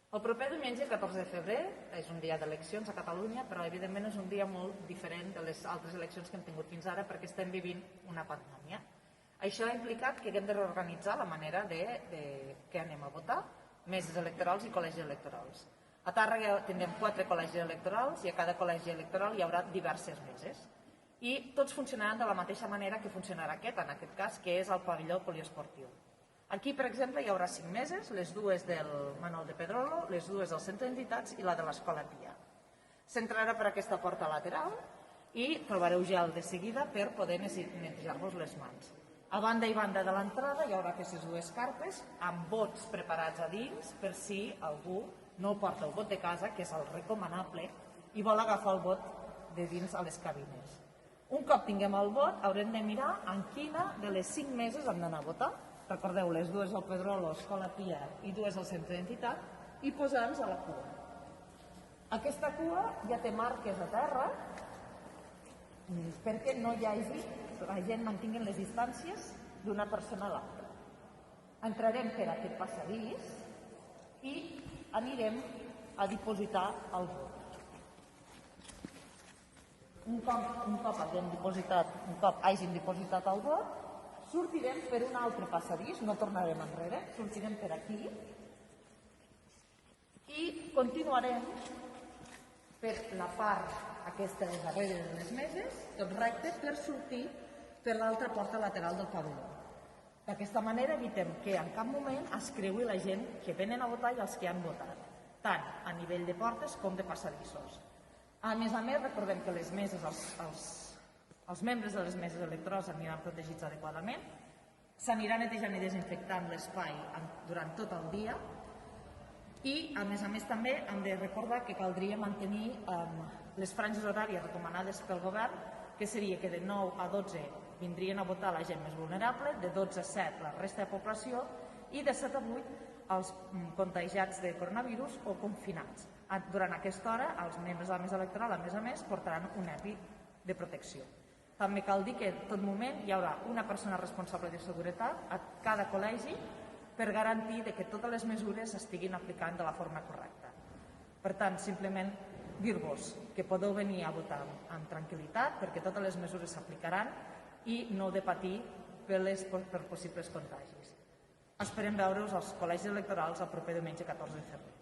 El proper diumenge, 14 de febrer, és un dia d'eleccions a Catalunya, però evidentment és un dia molt diferent de les altres eleccions que hem tingut fins ara perquè estem vivint una pandèmia. Això ha implicat que haguem de reorganitzar la manera que anem a votar, meses electorals i col·legis electorals. A Tàrrega tindrem 4 col·legis electorals i a cada col·legi electoral hi haurà diverses meses. I tots funcionaran de la mateixa manera que funcionarà aquest, en aquest cas, que és el pavelló poliesportiu. Aquí, per exemple, hi haurà 5 meses, les dues del Manuel de Pedrolo, les dues del Centre d'Entitats i la de l'Escola Pia. S'entrarà per aquesta porta lateral i trobareu gel de seguida per poder netejar-vos les mans. A banda i banda de l'entrada hi haurà aquestes dues carpes amb vots preparats a dins per si algú no porta el vot de casa, que és el recomanable, i vol agafar el vot de dins a les cabines. Un cop tinguem el vot, haurem de mirar en quina de les 5 meses hem d'anar a votar. Recordeu, les dues al Pedrolo, Escola Pia i dues al Centre d'Entitat, i posar-nos a la cua. Aquesta cua ja té marques a terra perquè no hi hagi, la gent mantingui les distàncies d'una persona a l'altra. Entrarem per aquest passadís i anirem a dipositar el vot. Un cop hagin dipositat el vot, sortirem per un altre passadís, no tornarem enrere, sortirem per aquí i continuarem per la part aquesta de darrere de les meses, tot recte, per sortir per l'altra porta lateral del pavelló. D'aquesta manera evitem que en cap moment es creui la gent que venen a votar i els que han votat, tant a nivell de portes com de passadissos. A més, recordem que les meses, els membres de les meses electorals aniran protegits adequadament, s'anirà netejant i desinfectant l'espai durant tot el dia i, a més també, hem de recordar que caldria mantenir les franges horàries recomanades pel govern, que seria que de 9 a 12 vindrien a votar la gent més vulnerable, de 12 a 7 la resta de població i de 7 a 8 els contagiats de coronavirus o confinats. Durant aquesta hora, els membres de la mesa electoral, a més, portaran un EPI de protecció. També cal dir que en tot moment hi haurà una persona responsable de seguretat a cada col·legi per garantir que totes les mesures s'estiguin aplicant de la forma correcta. Per tant, simplement dir-vos que podeu venir a votar amb tranquil·litat perquè totes les mesures s'aplicaran i no heu de patir per possibles contagis. Esperem veure'us als col·legis electorals el proper diumenge 14 de febrer.